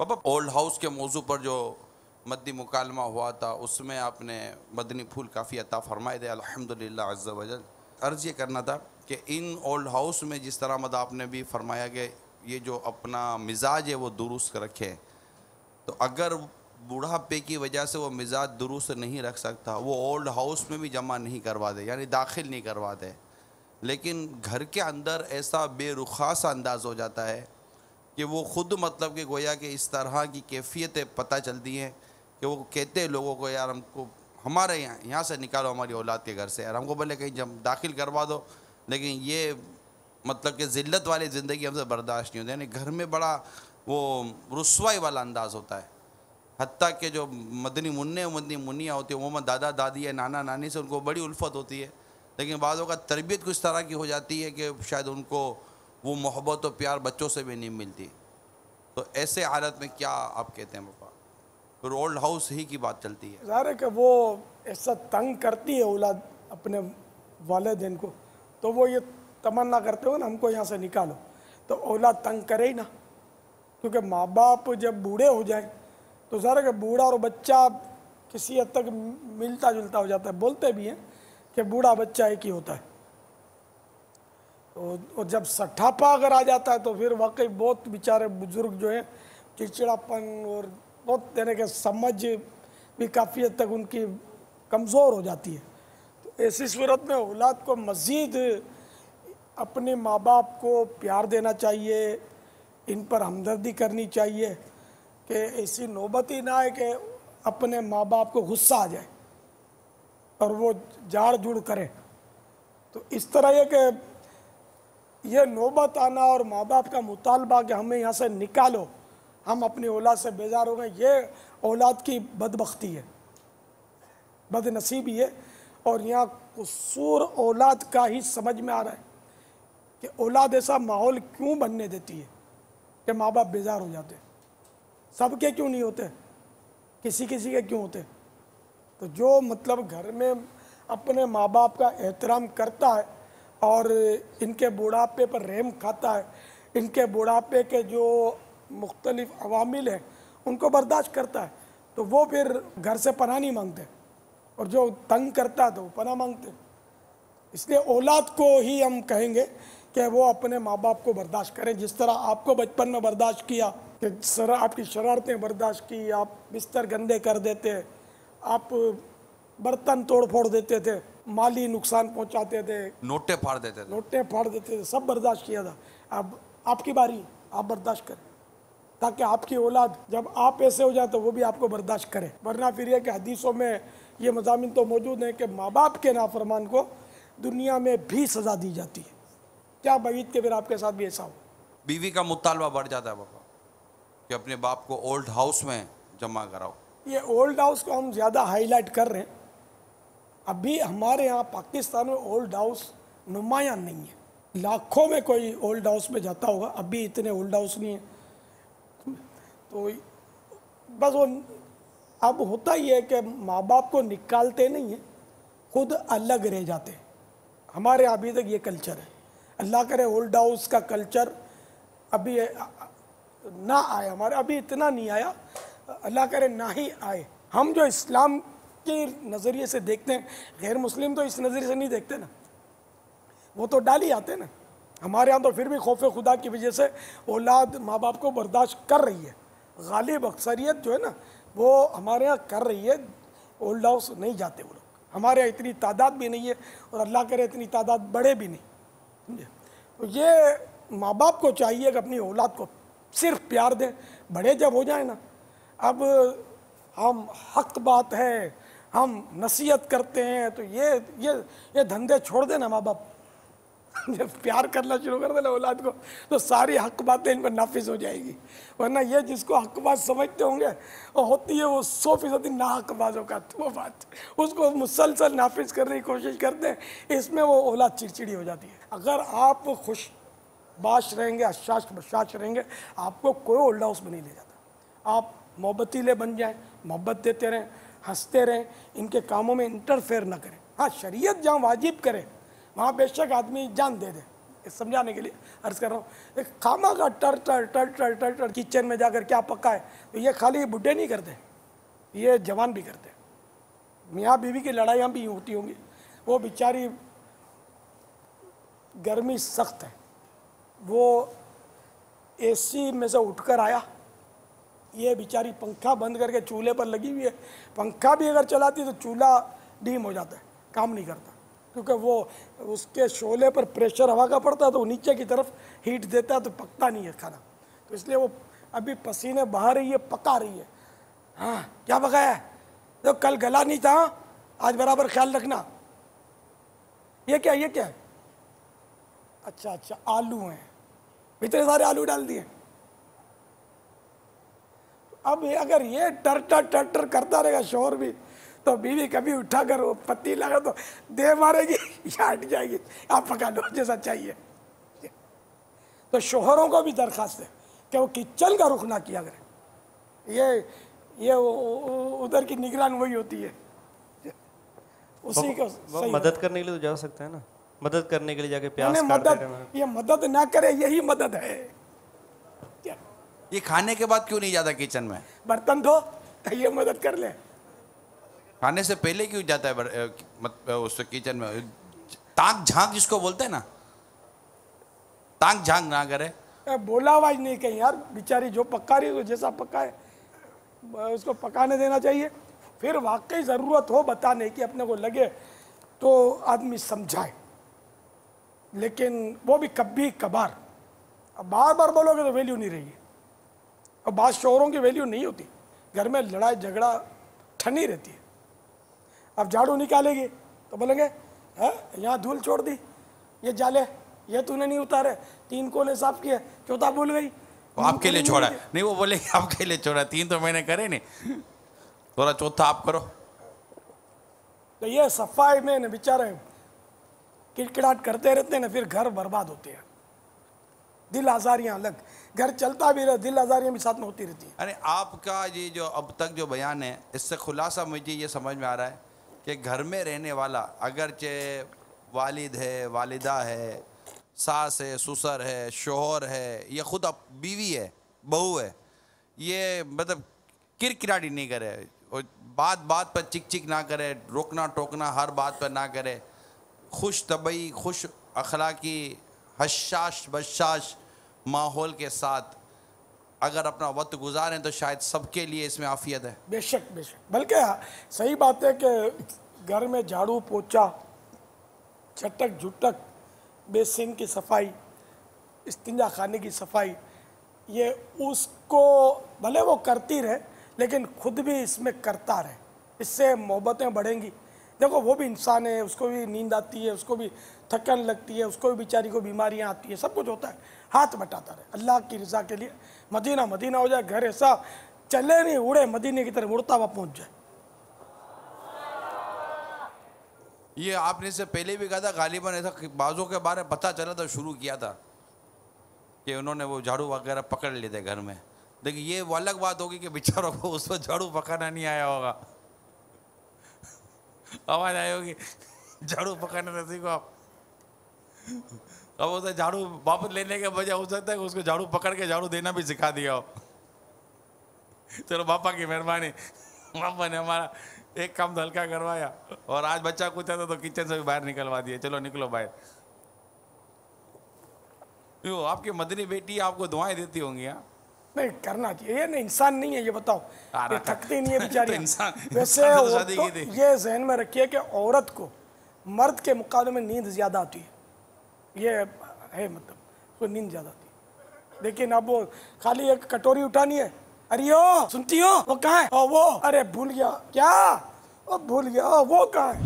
पापा, old house के मौजू पर जो मद्दी मुकालमा हुआ था उसमें आपने मदनी फूल काफ़ी अता फरमाए थे, अल्हम्दुलिल्लाह अज़्ज़ा वजल। अर्ज़ ये करना था कि इन ओल्ड हाउस में जिस तरह मद आपने भी फरमाया कि ये जो अपना मिजाज है वो दुरुस्त रखें, तो अगर बुढ़ापे की वजह से वो मिजाज दुरुस्त नहीं रख सकता, वो ओल्ड हाउस में भी जमा नहीं करवा दे, यानी दाखिल नहीं करवा दे, लेकिन घर के अंदर ऐसा बेरुखा सा अंदाज़ हो जाता है कि वो ख़ुद मतलब कि गोया कि इस तरह की कैफियतें पता चलती हैं कि वो कहते हैं लोगों को, यार हमको हमारे यहाँ से निकालो, हमारी औलाद के घर से, यार हमको भले कहीं जम दाखिल करवा दो, लेकिन ये मतलब कि ज़िल्लत वाली ज़िंदगी हमसे बर्दाश्त नहीं होती। यानी घर में बड़ा वो रुस्वाई वाला अंदाज़ होता है। हत्ता कि जो मदनी मुन्ने मदनी मुन्नियाँ होती हैं, उमूमन दादा दादी या नाना नानी से उनको बड़ी उल्फत होती है, लेकिन बाज़ों का तरबियत कुछ तरह की हो जाती है कि शायद उनको वो मोहब्बत और प्यार बच्चों से भी नहीं मिलती। तो ऐसे हालत में क्या आप कहते हैं पापा? फिर ओल्ड हाउस ही की बात चलती है। ज़ाहिर है कि वो ऐसा तंग करती है औलाद अपने वालिदैन को, तो वो ये तमन्ना करते हो ना हमको यहाँ से निकालो, तो औलाद तंग करे ही ना। क्योंकि माँ बाप जब बूढ़े हो जाए तो ज़ाहिर है कि बूढ़ा और बच्चा किसी हद तक मिलता जुलता हो जाता है। बोलते भी हैं कि बूढ़ा बच्चा एक ही होता है। तो और जब सट्ठापा अगर आ जाता है तो फिर वाकई बहुत बेचारे बुजुर्ग जो है चिड़चिड़ापन और बहुत यानी कि समझ भी काफ़ी हद तक उनकी कमज़ोर हो जाती है। तो ऐसी सूरत में औलाद को मज़ीद अपने माँ बाप को प्यार देना चाहिए, इन पर हमदर्दी करनी चाहिए कि ऐसी नौबत ही ना आए कि अपने माँ बाप को गुस्सा आ जाए और वो झाड़ झूड़ करें। तो इस तरह ये कि ये नौबत आना और माँ बाप का मुतालबा कि हमें यहाँ से निकालो, हम अपनी औलाद से बेजार हो गए, ये औलाद की बदबख्ती है, बदनसीबी है। और यहाँ कसूर औलाद का ही समझ में आ रहा है कि औलाद ऐसा माहौल क्यों बनने देती है कि माँ बाप बेजार हो जाते हैं। सबके क्यों नहीं होते, किसी किसी के क्यों होते। तो जो मतलब घर में अपने माँ बाप का एहतराम करता है और इनके बुढ़ापे पर रहम खाता है, इनके बुढ़ापे के जो मुख्तलिफ अवामिल हैं उनको बर्दाश्त करता है, तो वो फिर घर से पनाह नहीं मांगते, और जो तंग करता है तो वो पनाह मांगते। इसलिए औलाद को ही हम कहेंगे कि वो अपने माँ बाप को बर्दाश्त करें, जिस तरह आपको बचपन में बर्दाश्त किया कि आपकी शरारतें बर्दाश्त की, आप बिस्तर गंदे कर देते, आप बर्तन तोड़ फोड़ देते थे, माली नुकसान पहुंचाते थे, नोटे फाड़ देते थे, सब बर्दाश्त किया था। अब आपकी बारी, आप बर्दाश्त करें, ताकि आपकी औलाद जब आप ऐसे हो जाए तो वो भी आपको बर्दाश्त करे। वरना फिर यह कि हदीसों में ये मज़ामिन तो मौजूद हैं कि माँ बाप के नाफरमान को दुनिया में भी सज़ा दी जाती है। क्या बईद के फिर आपके साथ भी ऐसा हो। बीवी का मुतालबा बढ़ जाता है पापा कि अपने बाप को ओल्ड हाउस में जमा कराओ। ये ओल्ड हाउस को हम ज़्यादा हाईलाइट कर रहे हैं। अभी हमारे यहाँ पाकिस्तान में ओल्ड हाउस नुमायां नहीं है, लाखों में कोई ओल्ड हाउस में जाता होगा, अभी इतने ओल्ड हाउस नहीं है। तो बस वो अब होता ही है कि माँ बाप को निकालते नहीं हैं, खुद अलग रह जाते हैं। हमारे अभी तक ये कल्चर है। अल्लाह करे ओल्ड हाउस का कल्चर अभी ना आए, हमारे अभी इतना नहीं आया, अल्लाह करे ना ही आए। हम जो इस्लाम के नज़रिए से देखते हैं, गैर मुस्लिम तो इस नज़रिए से नहीं देखते ना, वो तो डाल ही आते ना। हमारे यहाँ तो फिर भी खौफ खुदा की वजह से औलाद माँ बाप को बर्दाश्त कर रही है। गालिब अक्सरियत जो है ना वो हमारे यहाँ कर रही है, ओल्ड हाउस नहीं जाते वो लोग। हमारे यहाँ इतनी तादाद भी नहीं है और अल्लाह करे इतनी तादाद बढ़े भी नहीं, समझे। तो ये माँ बाप को चाहिए कि अपनी औलाद को सिर्फ प्यार दें। बड़े जब हो जाए ना, अब हम हक बात है, हम नसीहत करते हैं, तो ये धंधे छोड़ देना माँ बाप। जब प्यार करना शुरू कर देना औलाद को तो सारी हक बातें इन पर नाफिज हो जाएगी। वरना ये जिसको हक बात समझते होंगे और होती है वो 100% ना हक बाजों का, वो बात उसको मुसलसल नाफिज करने की कोशिश करते हैं, इसमें वो औलाद चिड़चिड़ी हो जाती है। अगर आप खुश बाश रहेंगे, अशाश बशाश रहेंगे, आपको कोई ओल्ड हाउस में नहीं ले जाता। आप मोहब्बतीले बन जाएं, मोहब्बत देते रहें, हंसते रहें, इनके कामों में इंटरफेयर ना करें। हाँ, शरीयत जहाँ वाजिब करे वहाँ बेशक आदमी जान दे दे, समझाने के लिए अर्ज कर रहा हूँ। एक खामा का टर टर टर टर टर टर किचन में जाकर क्या पका है, तो ये खाली बुढ़े नहीं करते, ये जवान भी करते। मियाँ बीवी की लड़ाइयाँ भी होती होंगी। वो बेचारी गर्मी सख्त है, वो एसी में से उठकर आया, ये बेचारी पंखा बंद करके चूल्हे पर लगी हुई है। पंखा भी अगर चलाती तो चूल्हा डीम हो जाता है, काम नहीं करता, क्योंकि वो उसके शोले पर प्रेशर हवा का पड़ता है तो नीचे की तरफ हीट देता है, तो पकता नहीं है खाना। तो इसलिए वो अभी पसीने बहा रही है, पका रही है। हाँ, क्या पकाया है? तो कल गला नहीं था, आज बराबर ख्याल रखना। ये क्या, ये क्या है? अच्छा अच्छा, आलू हैं, इतने सारे आलू डाल दिए। अब अगर ये टर टर टर टर करता रहेगा शोर भी, तो बीवी कभी उठाकर वो पत्ती लगा तो दे मारेगी या हट जाएगी, आप पका लो जैसा चाहिए। तो शोहरों को भी दरखास्त है कि वो किचन का रुख ना किया करें। ये उधर की निगरान वही होती है, उसी को वो मदद करने के लिए तो जा सकते हैं ना, मदद करने के लिए जाके प्यास काटते मदद, रहना। ये मदद ना करे, यही मदद है। क्या ये खाने के बाद क्यों नहीं जाता किचन में? बर्तन धो, ये मदद कर ले। खाने से पहले क्यों जाता है उस किचन में? ताक झांक जिसको बोलते हैं ना, ताक झांक ना करे। बोला आवाज नहीं कहीं यार, बेचारी जो पका रही है जैसा पका है उसको पकाने देना चाहिए। फिर वाकई ज़रूरत हो बताने की, अपने को लगे तो आदमी समझाए, लेकिन वो भी कभी कभार। अब बार बार बोलोगे तो वैल्यू नहीं रहेगी। और बात शोहरों की वैल्यू नहीं होती, घर में लड़ाई झगड़ा ठनी रहती है। अब झाड़ू निकालेगी तो बोलेंगे है यहाँ धूल छोड़ दी, ये जाले ये तूने नहीं उतारे, 3 कोने साफ किए, चौथा भूल गई। वो आपके लिए छोड़ा है। नहीं, वो बोलेंगे आपके लिए छोड़ा, 3 तो मैंने करे नहीं, थोड़ा चौथा आप करो। तो ये सफाई में न बेचारे किड़किड़ाहट करते रहते हैं ना, फिर घर बर्बाद होते हैं। दिल आजारियां अलग, घर चलता भी रहे, दिल आजारियां भी साथ में होती रहती है। अरे आपका ये जो अब तक जो बयान है, इससे खुलासा मुझे ये समझ में आ रहा है कि घर में रहने वाला, अगरचे वालिद है, वालिदा है, सास है, ससुर है, शोहर है, ये खुद अब बीवी है, बहू है, ये मतलब किरकिराड़ी नहीं करे, और बात बात पर चिक चिक ना करे, रोकना टोकना हर बात पर ना करे, खुश तबई, खुश अखलाकी, हशाश बशाश माहौल के साथ अगर अपना वक्त गुजारें तो शायद सबके लिए इसमें आफियत है। बेशक बेशक, बल्कि सही बात है कि घर में झाड़ू पोछा, चटक झुटक, बेसिन की सफाई, इस्तिंजा खाने की सफाई, ये उसको भले वो करती रहे लेकिन खुद भी इसमें करता रहे, इससे मोहब्बतें बढ़ेंगी। देखो वो भी इंसान है, उसको भी नींद आती है, उसको भी थकन लगती है, उसको भी बेचारी को बीमारियां आती है, सब कुछ होता है। हाथ बटाता रहे अल्लाह की रज़ा के लिए, मदीना मदीना हो जाए, घर ऐसा चले नहीं उड़े, मदीने की तरफ उड़ता हुआ पहुंच जाए। ये आपने इससे पहले भी कहा था, गालिबन ऐसा बाजों के बारे में पता चला तो शुरू किया था कि उन्होंने वो झाड़ू वगैरह पकड़ लिए थे घर में। देखिए ये वो अलग बात होगी कि बेचारों को उस पर झाड़ू पकड़ना नहीं आया होगा, आवाज आई होगी झाड़ू पकड़ने से सीखो आप। अब उसे झाड़ू वापस लेने के बजाय हो सकता है कि उसको झाड़ू पकड़ के झाड़ू देना भी सिखा दिया हो। चलो पापा की मेहरबानी, पापा ने हमारा एक काम तो हल्का करवाया, और आज बच्चा कुछ था तो किचन से भी बाहर निकलवा दिया, चलो निकलो बाहर। यो आपकी मदनी बेटी आपको दुआएं देती होंगी। हाँ नहीं करना चाहिए, ये नहीं इंसान नहीं है, ये बताओ, ये थकती नहीं है बेचारी। तो इंसान वैसे तो शादी की थी। ये जहन में रखिए कि औरत को मर्द के मुकाबले में नींद ज़्यादा आती है, ये है मतलब उसको नींद ज़्यादा आती है। लेकिन अब वो खाली एक कटोरी उठानी है, अरे ओ सुनती हो वो कहाँ है, ओ वो अरे भूल गया क्या, ओ भूल गया, ओ वो कहाँ है।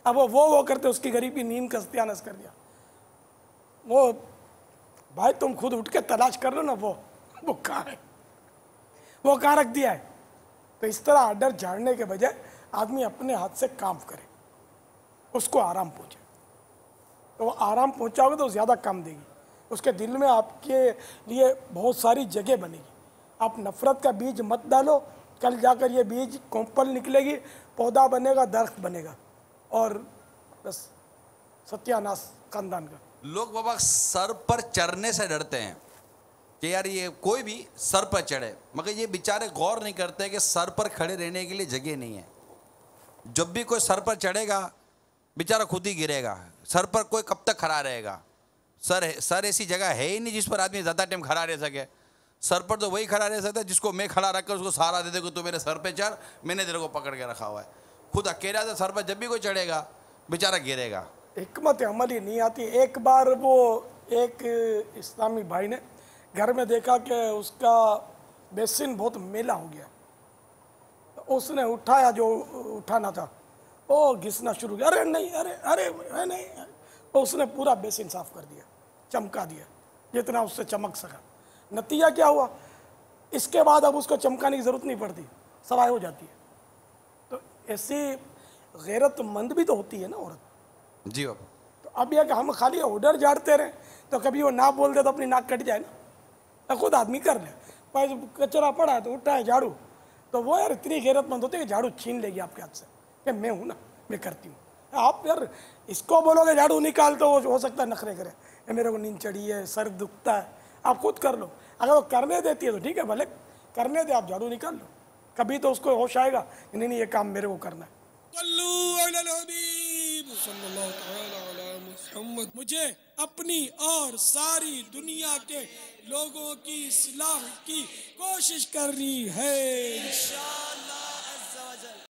अब वो करते उसकी गरीबी नींद का सत्यानाश कर दिया। वो भाई तुम खुद उठ के तलाश कर लो ना, वो कहाँ है, वो कहाँ रख दिया है। तो इस तरह आर्डर झाड़ने के बजाय आदमी अपने हाथ से काम करे, उसको आराम पहुँचे। तो वो आराम पहुँचाओगे तो ज़्यादा काम देगी, उसके दिल में आपके लिए बहुत सारी जगह बनेगी। आप नफ़रत का बीज मत डालो, कल जाकर ये बीज कोंपल निकलेगी, पौधा बनेगा, दरख्त बनेगा, और बस सत्यानाश खानदान का। लोग बाबा सर पर चढ़ने से डरते हैं कि यार ये कोई भी सर पर चढ़े, मगर ये बेचारे गौर नहीं करते कि सर पर खड़े रहने के लिए जगह नहीं है। जब भी कोई सर पर चढ़ेगा बेचारा खुद ही गिरेगा। सर पर कोई कब तक खड़ा रहेगा? सर ऐसी जगह है ही नहीं जिस पर आदमी ज़्यादा टाइम खड़ा रह सके। सर पर तो वही खड़ा रह सकता है जिसको मैं खड़ा रख कर उसको सहारा दे दे कि तू मेरे सर पे चढ़, मैंने तेरे को पकड़ के रखा हुआ है। खुद अकेला तो सर पर जब भी कोई चढ़ेगा बेचारा गिरेगा। हिकमत अमली नहीं आती। एक बार वो एक इस्लामी भाई ने घर में देखा कि उसका बेसिन बहुत मेला हो गया, तो उसने उठाया जो उठाना था, वो घिसना शुरू किया। अरे नहीं, अरे अरे नहीं, तो उसने पूरा बेसिन साफ कर दिया, चमका दिया जितना उससे चमक सका। नतीजा क्या हुआ? इसके बाद अब उसको चमकाने की ज़रूरत नहीं पड़ती, सवाई हो जाती है। तो ऐसी गैरतमंद भी तो होती है ना औरत। जी बाबा। तो अब यह कि हम खाली ऑर्डर झाड़ते रहें तो कभी वो ना बोल दे तो अपनी नाक कट जाए ना, तो खुद आदमी कर ले। पर कचरा पड़ा है तो उठाए झाड़ू, तो वो यार इतनी गैरतमंद होती है कि झाड़ू छीन लेगी आपके हाथ से कि मैं हूँ ना, मैं करती हूँ। आप यार इसको बोलोगे झाड़ू निकाल तो हो सकता है नखरे करे, मेरे को नींद चढ़ी है, सर दुखता है, आप खुद कर लो। अगर वो करने देती है तो ठीक है, भले करने दे, आप झाड़ू निकाल लो। कभी तो उसको होश आएगा कि नहीं नहीं ये काम मेरे को करना है। मुझे अपनी और सारी दुनिया के लोगों की इस्लाह की कोशिश करनी है इंशाअल्लाह।